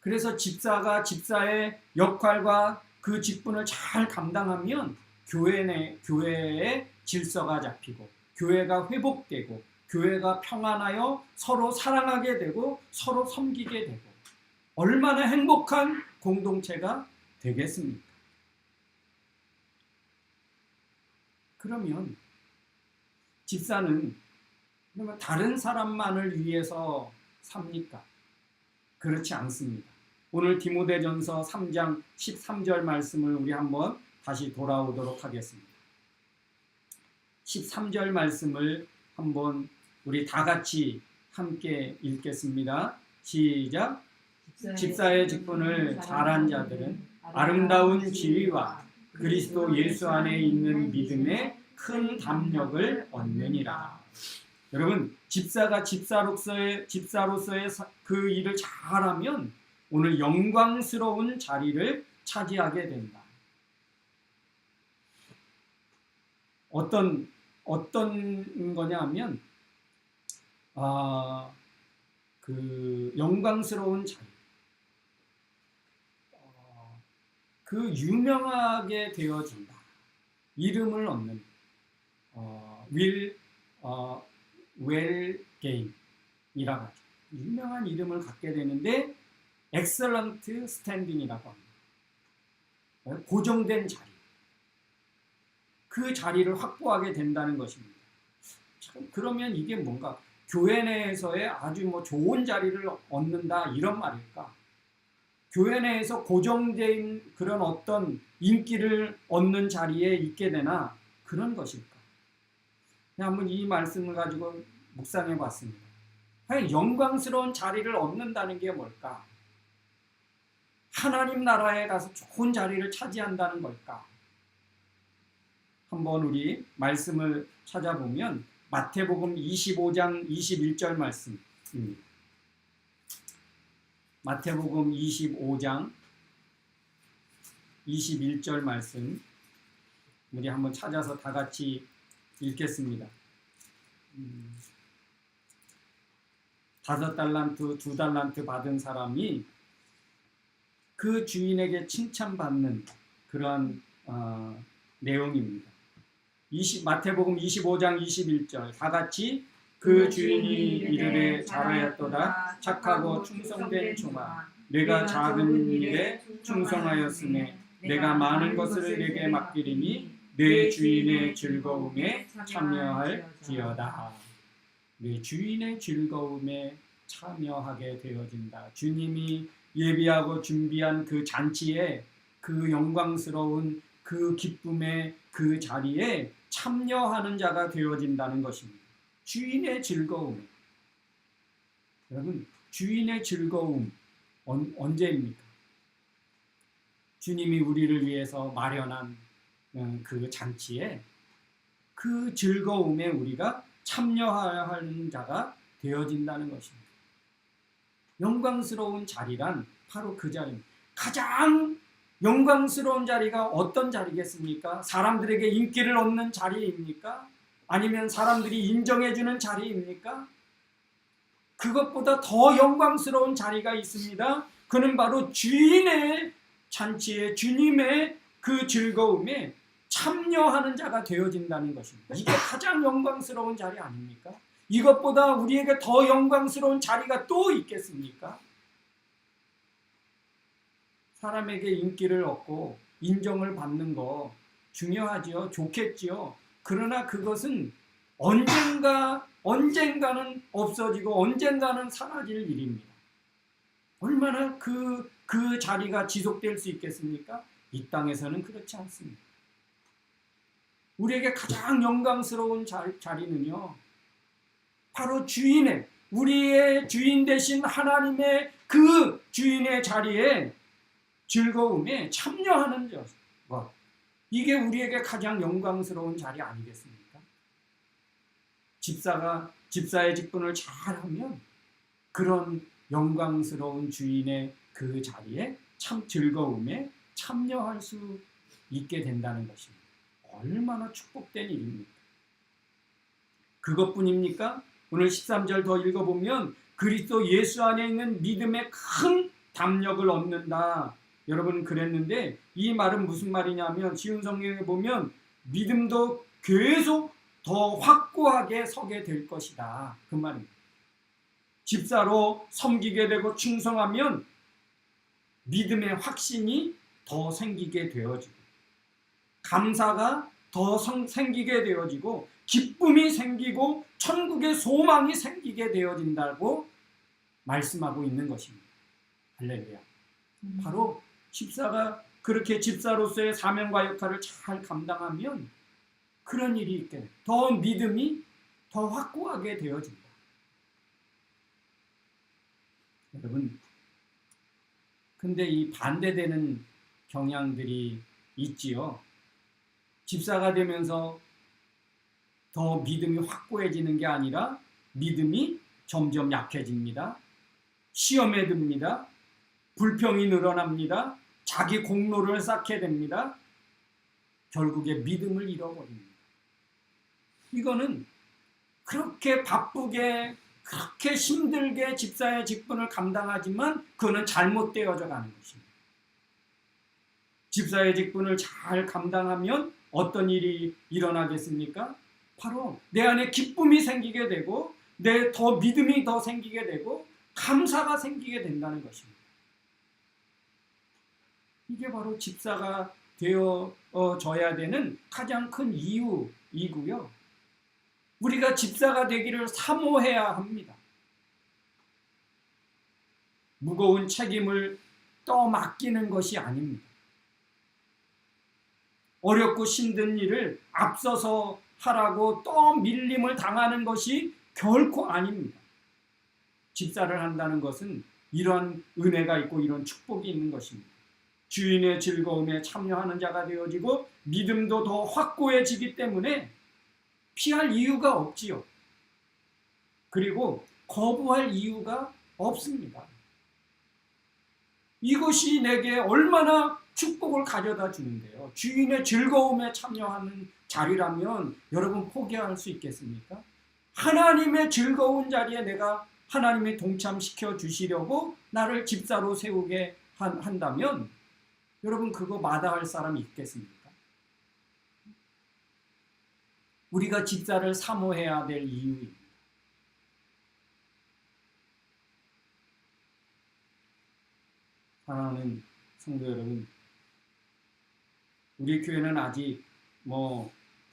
그래서 집사가 집사의 역할과 그 직분을 잘 감당하면 교회의 질서가 잡히고 교회가 회복되고 교회가 평안하여 서로 사랑하게 되고 서로 섬기게 되고 얼마나 행복한 공동체가 되겠습니까? 그러면 집사는 다른 사람만을 위해서 삽니까? 그렇지 않습니다. 오늘 디모데전서 3장 13절 말씀을 우리 한번 다시 돌아오도록 하겠습니다. 13절 말씀을 한번 우리 다 같이 함께 읽겠습니다. 시작. 집사의 직분을 잘한 자들은 아름다운 지위와 그리스도 예수 안에 있는 믿음에 큰 담력을 얻느니라. 여러분, 집사가 집사로서의 그 일을 잘하면 오늘 영광스러운 자리를 차지하게 된다. 어떤 거냐 하면 그 영광스러운 자리, 그 유명하게 되어진다. 이름을 얻는 웰 게임이라고 하죠. 유명한 이름을 갖게 되는데 excellent standing이라고 합니다. 고정된 자리. 그 자리를 확보하게 된다는 것입니다. 참, 그러면 이게 뭔가 교회 내에서의 아주 좋은 자리를 얻는다 이런 말일까? 교회 내에서 고정된 그런 어떤 인기를 얻는 자리에 있게 되나 그런 것일까? 한번 이 말씀을 가지고 묵상해 봤습니다. 과연 영광스러운 자리를 얻는다는 게 뭘까? 하나님 나라에 가서 좋은 자리를 차지한다는 걸까? 한번 우리 말씀을 찾아보면 마태복음 25장 21절 말씀입니다. 마태복음 25장 21절 말씀 우리 한번 찾아서 다 같이 읽겠습니다. 5달란트, 2달란트 받은 사람이 그 주인에게 칭찬받는 그런 내용입니다. 마태복음 25장 21절 다 같이 그 주인이 이르되 잘하였도다 착하고 충성된 종아 내가 작은 일에 충성하였으며 내가 많은 것을 내게 맡기리니 내 주인의 즐거움에 참여할지어다. 내 주인의 즐거움에 참여하게 되어진다. 주님이 예비하고 준비한 그 잔치에 그 영광스러운 그 기쁨의 그 자리에 참여하는 자가 되어진다는 것입니다. 주인의 즐거움. 여러분, 주인의 즐거움 언제입니까? 주님이 우리를 위해서 마련한 그 잔치에 그 즐거움에 우리가 참여해야 하는 자가 되어진다는 것입니다. 영광스러운 자리란 바로 그 자리입니다. 가장 영광스러운 자리가 어떤 자리겠습니까? 사람들에게 인기를 얻는 자리입니까? 아니면 사람들이 인정해주는 자리입니까? 그것보다 더 영광스러운 자리가 있습니다. 그는 바로 주인의 잔치에 주님의 그 즐거움에 참여하는 자가 되어진다는 것입니다. 이게 가장 영광스러운 자리 아닙니까? 이것보다 우리에게 더 영광스러운 자리가 또 있겠습니까? 사람에게 인기를 얻고 인정을 받는 거 중요하지요. 좋겠지요. 그러나 그것은 언젠가는 없어지고 언젠가는 사라질 일입니다. 얼마나 그 자리가 지속될 수 있겠습니까? 이 땅에서는 그렇지 않습니다. 우리에게 가장 영광스러운 자리는요, 바로 우리의 주인 되신 하나님의 그 주인의 자리에 즐거움에 참여하는 것. 이게 우리에게 가장 영광스러운 자리 아니겠습니까? 집사의 직분을 잘하면 그런 영광스러운 주인의 그 자리에 참 즐거움에 참여할 수 있게 된다는 것입니다. 얼마나 축복된 일입니까? 그것뿐입니까? 오늘 13절 더 읽어보면 그리스도 예수 안에 있는 믿음의 큰 담력을 얻는다. 여러분 그랬는데 이 말은 무슨 말이냐면 쉬운 성경에 보면 믿음도 계속 더 확고하게 서게 될 것이다. 그 말입니다. 집사로 섬기게 되고 충성하면 믿음의 확신이 더 생기게 되어지고 감사가 더 생기게 되어지고 기쁨이 생기고 천국의 소망이 생기게 되어진다고 말씀하고 있는 것입니다. 할렐루야. 바로 집사가 그렇게 집사로서의 사명과 역할을 잘 감당하면 그런 일이 있게 돼요. 더 믿음이 더 확고하게 되어진다. 여러분, 근데 이 반대되는 경향들이 있지요. 집사가 되면서 더 믿음이 확고해지는 게 아니라 믿음이 점점 약해집니다. 시험에 듭니다. 불평이 늘어납니다. 자기 공로를 쌓게 됩니다. 결국에 믿음을 잃어버립니다. 이거는 그렇게 바쁘게 그렇게 힘들게 집사의 직분을 감당하지만 그거는 잘못되어져 가는 것입니다. 집사의 직분을 잘 감당하면 어떤 일이 일어나겠습니까? 바로 내 안에 기쁨이 생기게 되고 내 더 믿음이 더 생기게 되고 감사가 생기게 된다는 것입니다. 이게 바로 집사가 되어져야 되는 가장 큰 이유이고요. 우리가 집사가 되기를 사모해야 합니다. 무거운 책임을 떠맡기는 것이 아닙니다. 어렵고 힘든 일을 앞서서 하라고 떠밀림을 당하는 것이 결코 아닙니다. 집사를 한다는 것은 이러한 은혜가 있고 이런 축복이 있는 것입니다. 주인의 즐거움에 참여하는 자가 되어지고 믿음도 더 확고해지기 때문에 피할 이유가 없지요. 그리고 거부할 이유가 없습니다. 이것이 내게 얼마나 축복을 가져다 주는데요. 주인의 즐거움에 참여하는 자리라면 여러분 포기할 수 있겠습니까? 하나님의 즐거운 자리에 내가 하나님이 동참시켜 주시려고 나를 집사로 세우게 한다면 여러분 그거 마다할 사람이 있겠습니까? 우리가 집사를 사모해야 될 이유입니다. 사랑하는 성도 여러분, 우리 교회는 아직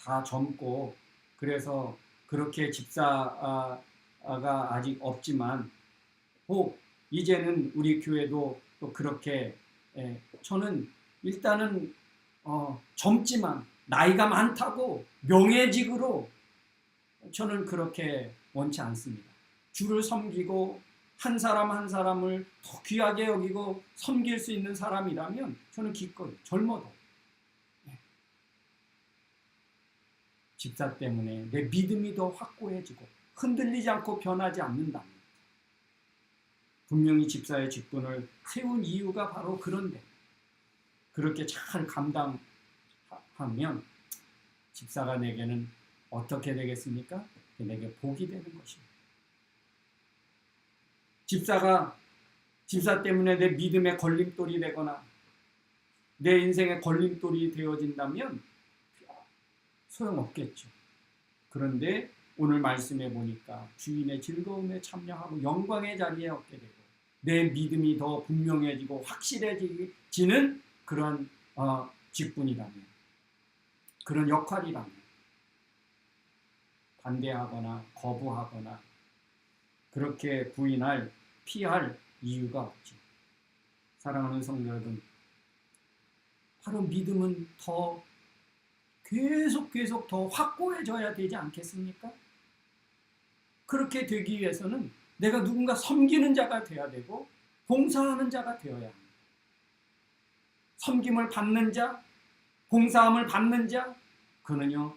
다 젊고 그래서 그렇게 집사가 아직 없지만 이제는 우리 교회도 또 그렇게 저는 일단은 젊지만 나이가 많다고 명예직으로 저는 그렇게 원치 않습니다. 주를 섬기고 한 사람 한 사람을 더 귀하게 여기고 섬길 수 있는 사람이라면 저는 기꺼이 젊어도 집사 때문에 내 믿음이 더 확고해지고 흔들리지 않고 변하지 않는다면 분명히 집사의 직분을 세운 이유가 바로 그런데 그렇게 잘 감당하면 집사가 내게는 어떻게 되겠습니까? 내게 복이 되는 것입니다. 집사 때문에 내 믿음의 걸림돌이 되거나 내 인생의 걸림돌이 되어진다면 소용없겠죠. 그런데 오늘 말씀해 보니까 주인의 즐거움에 참여하고 영광의 자리에 얻게 되고 내 믿음이 더 분명해지고 확실해지는 그런 직분이라면 그런 역할이라면 반대하거나 거부하거나 그렇게 피할 이유가 없죠. 사랑하는 성도 여러분, 바로 믿음은 더 계속 더 확고해져야 되지 않겠습니까? 그렇게 되기 위해서는 내가 누군가 섬기는 자가 되어야 되고 봉사하는 자가 되어야 합니다. 섬김을 받는 자, 봉사함을 받는 자, 그는요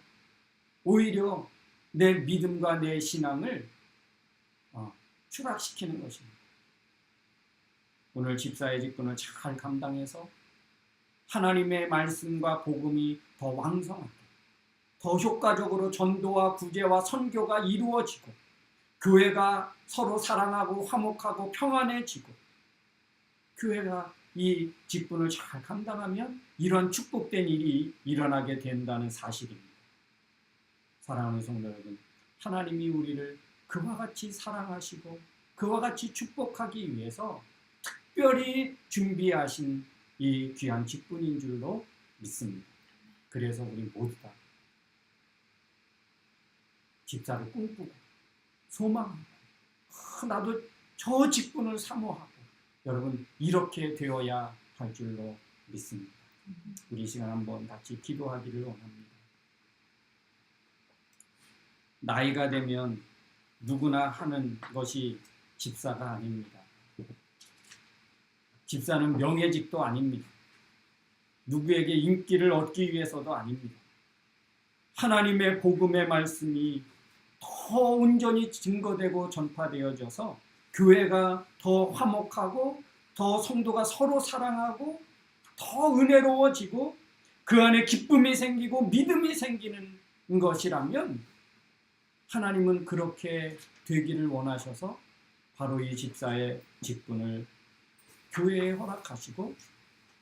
오히려 내 믿음과 내 신앙을 추락시키는 것입니다. 오늘 집사의 직분을 잘 감당해서 하나님의 말씀과 복음이 더 왕성하게, 더 효과적으로 전도와 구제와 선교가 이루어지고 교회가 서로 사랑하고 화목하고 평안해지고 교회가 이 직분을 잘 감당하면 이런 축복된 일이 일어나게 된다는 사실입니다. 사랑하는 성도 여러분, 하나님이 우리를 그와 같이 사랑하시고 그와 같이 축복하기 위해서 특별히 준비하신 이 귀한 직분인 줄로 믿습니다. 그래서 우리 모두 다 집사를 꿈꾸고 소망하고 나도 저 직분을 사모하고 여러분 이렇게 되어야 할 줄로 믿습니다. 우리 이 시간 한번 같이 기도하기를 원합니다. 나이가 되면 누구나 하는 것이 집사가 아닙니다. 집사는 명예직도 아닙니다. 누구에게 인기를 얻기 위해서도 아닙니다. 하나님의 복음의 말씀이 더 온전히 증거되고 전파되어져서 교회가 더 화목하고 더 성도가 서로 사랑하고 더 은혜로워지고 그 안에 기쁨이 생기고 믿음이 생기는 것이라면 하나님은 그렇게 되기를 원하셔서 바로 이 집사의 직분을 교회에 허락하시고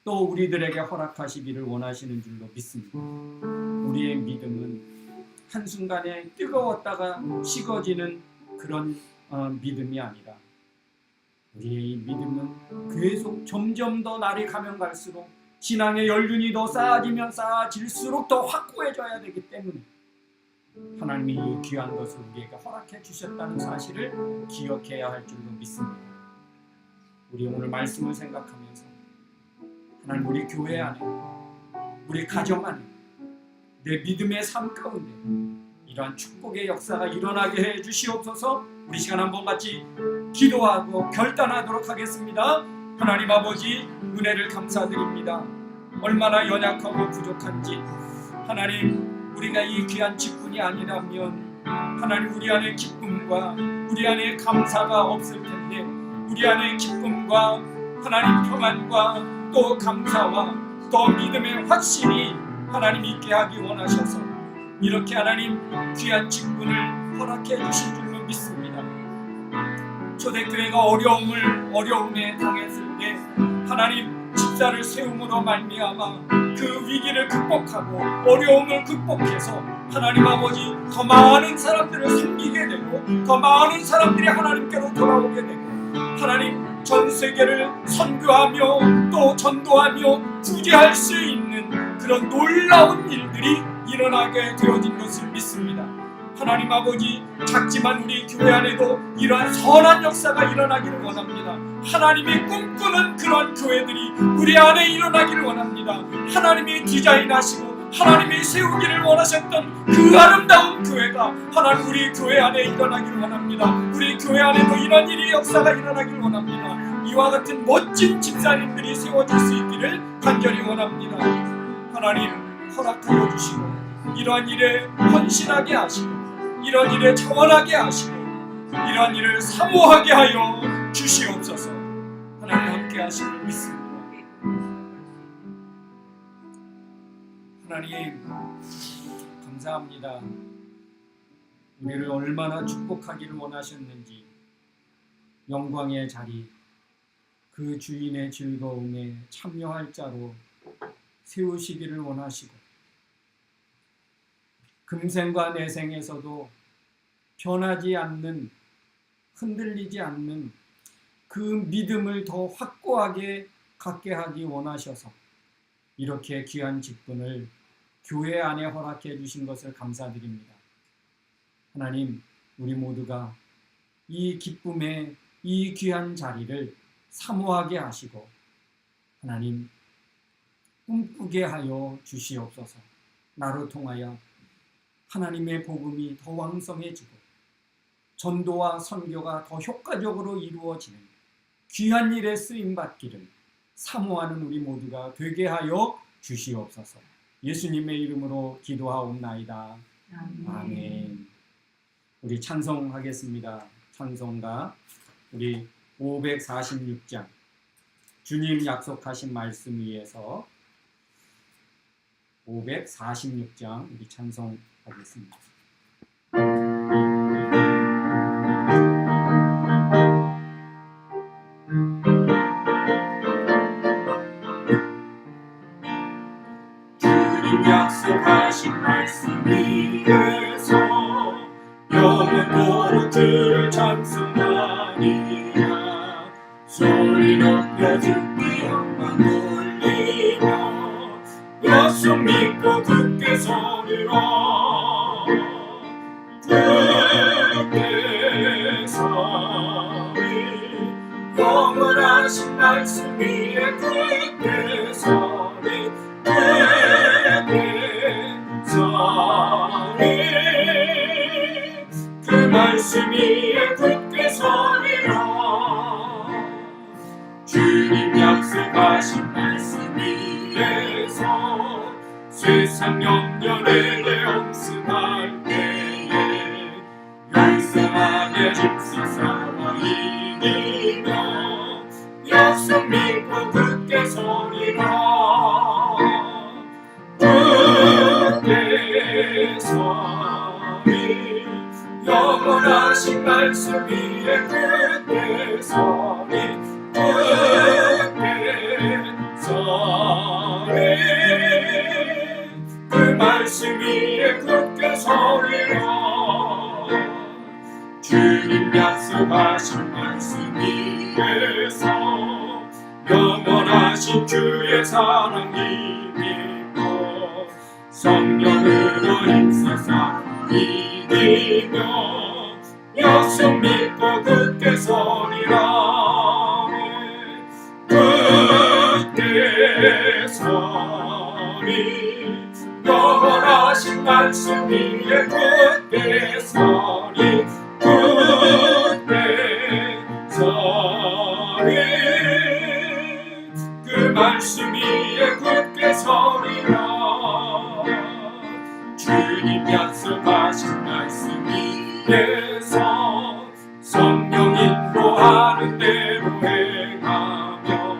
또 우리들에게 허락하시기를 원하시는 줄로 믿습니다. 우리의 믿음은 한순간에 뜨거웠다가 식어지는 그런 믿음이 아니라 우리의 이 믿음은 계속 점점 더 날이 가면 갈수록 신앙의 연륜이 더 쌓아지면 쌓아질수록 더 확고해져야 되기 때문에 하나님이 이 귀한 것을 우리에게 허락해 주셨다는 사실을 기억해야 할 줄로 믿습니다. 우리 오늘 말씀을 생각하면서 하나님 우리 교회 안에, 우리 가정 안에, 내 믿음의 삶 가운데 이러한 축복의 역사가 일어나게 해 주시옵소서. 우리 시간 한번 같이 기도하고 결단하도록 하겠습니다. 하나님 아버지, 은혜를 감사드립니다. 얼마나 연약하고 부족한지, 하나님 우리가 이 귀한 직분이 아니라면 하나님 우리 안에 기쁨과 우리 안에 감사가 없을 텐데, 우리 안에 기쁨과 하나님 평안과 또 감사와 또 믿음의 확신이 하나님 있게 하기 원하셔서 이렇게 하나님 귀한 직분을 허락해 주신 줄로 믿습니다. 초대교회가 어려움에 당했을 때 하나님 집사를 세움으로 말미암아 그 위기를 극복하고 어려움을 극복해서 하나님 아버지 더 많은 사람들을 섬기게 되고 더 많은 사람들이 하나님께로 돌아오게 되고 하나님 전 세계를 선교하며 또 전도하며 구제할 수 있는 그런 놀라운 일들이 일어나게 되어진 것을 믿습니다. 하나님 아버지, 작지만 우리 교회 안에도 이러한 선한 역사가 일어나기를 원합니다. 하나님이 꿈꾸는 그런 교회들이 우리 안에 일어나기를 원합니다. 하나님이 디자인하시고 하나님이 세우기를 원하셨던 그 아름다운 교회가 하나님 우리 교회 안에 일어나기를 원합니다. 우리 교회 안에도 이런 일이 역사가 일어나기를 원합니다. 이와 같은 멋진 집사님들이 세워질 수 있기를 간절히 원합니다. 하나님 허락하여 주시고 이러한 일에 헌신하게 하시고 이런 일에 차원하게 하시고 이런 일을 사모하게 하여 주시옵소서. 하나님 함께 하심을 믿습니다. 하나님 감사합니다. 우리를 얼마나 축복하기를 원하셨는지 영광의 자리, 그 주인의 즐거움에 참여할 자로 세우시기를 원하시고 금생과 내생에서도 변하지 않는, 흔들리지 않는 그 믿음을 더 확고하게 갖게 하기 원하셔서 이렇게 귀한 직분을 교회 안에 허락해 주신 것을 감사드립니다. 하나님, 우리 모두가 이 기쁨의 이 귀한 자리를 사모하게 하시고 하나님 꿈꾸게 하여 주시옵소서. 나로 통하여 하나님의 복음이 더 왕성해지고 전도와 선교가 더 효과적으로 이루어지는 귀한 일에 쓰임받기를 사모하는 우리 모두가 되게 하여 주시옵소서. 예수님의 이름으로 기도하옵나이다. 아멘. 우리 찬송하겠습니다. 찬송가 우리 546장 주님 약속하신 말씀 위에서 546장 우리 찬송하겠습니다. 주님 약속하신 말씀 위에서 영원토록 주를 찬송하리라. 소리 높여 주께 영광 돌리며 약속 믿고 굳게 서리라. 굳게 서리 영원하신 말씀 위에 굳게 서리 굳게 서리 그 말씀 위에 굳게 서리라. 주님 약속하신 말씀 위에서 세상 연결에 엄습할 때에 열성하게 힘써 싸워 이기며 약속 믿고 굳게 서리라. 굳게 서리 영원하신 말씀 위에 굳게 서리 굳게 서리 그 말씀 위에 굳게 서리라. 주님 약속하신 말씀 위에서 영원하신 주의 사랑 믿고 성령으로 힘써 싸워 이기며 약속 믿고 굳게 서리라. 굳게 서리 영원하신 말씀 위에 굳게 서리 굳게 서리 그 말씀 위에 굳게 서리라 주님 약속하신 말씀 위에서 성령 인도하는 대로 행하며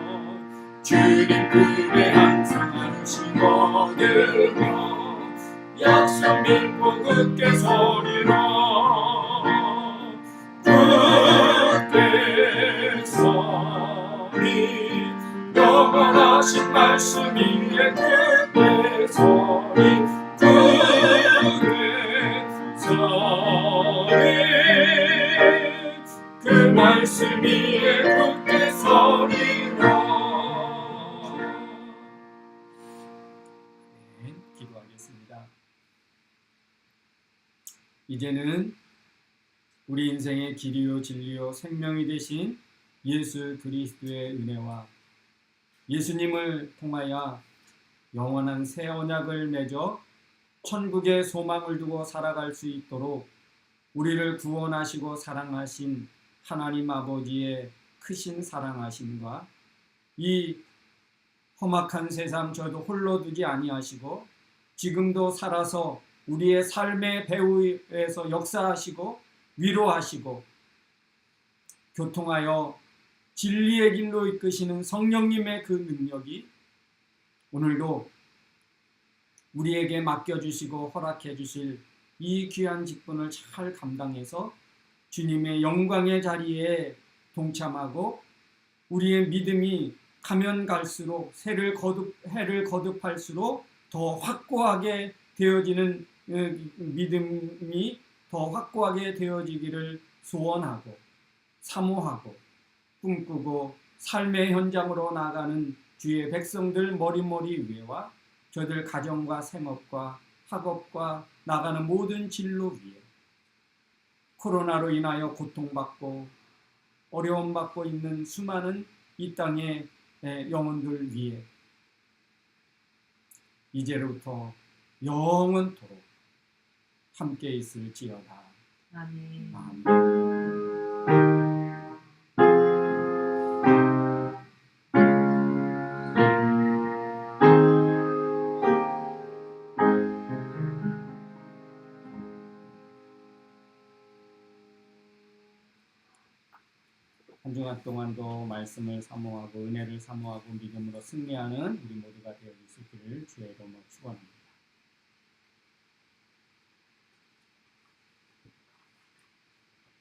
주님 꿈에 항상 안식 얻으며 약속 믿고 굳게 서리라 굳게 서리 영원하신 말씀 위에 굳게 서리 굳게 서리 그 말씀 위에 굳게 서리라. 네, 기도하겠습니다. 이제는 우리 인생의 길이요 진리요 생명이 되신 예수 그리스도의 은혜와 예수님을 통하여 영원한 새 언약을 맺어 천국의 소망을 두고 살아갈 수 있도록 우리를 구원하시고 사랑하신 하나님 아버지의 크신 사랑하심과 이 험악한 세상 저도 홀로 두지 아니하시고 지금도 살아서 우리의 삶의 배후에서 역사하시고 위로하시고 교통하여 진리의 길로 이끄시는 성령님의 그 능력이 오늘도 우리에게 맡겨주시고 허락해 주실 이 귀한 직분을 잘 감당해서 주님의 영광의 자리에 동참하고 우리의 믿음이 가면 갈수록 해를 거듭할수록 더 확고하게 되어지는 믿음이 더 확고하게 되어지기를 소원하고 사모하고 꿈꾸고 삶의 현장으로 나가는 주의 백성들 머리머리 위에와 저들 가정과 생업과 학업과 나가는 모든 진로 위에 코로나로 인하여 고통받고 어려움받고 있는 수많은 이 땅의 영혼들 위에 이제로부터 영원토록 함께 있을지어다. 아멘. 아멘. 한 주간 동안도 말씀을 사모하고 은혜를 사모하고 믿음으로 승리하는 우리 모두가 되어 있을 길을 주의 이름으로 축원합니다.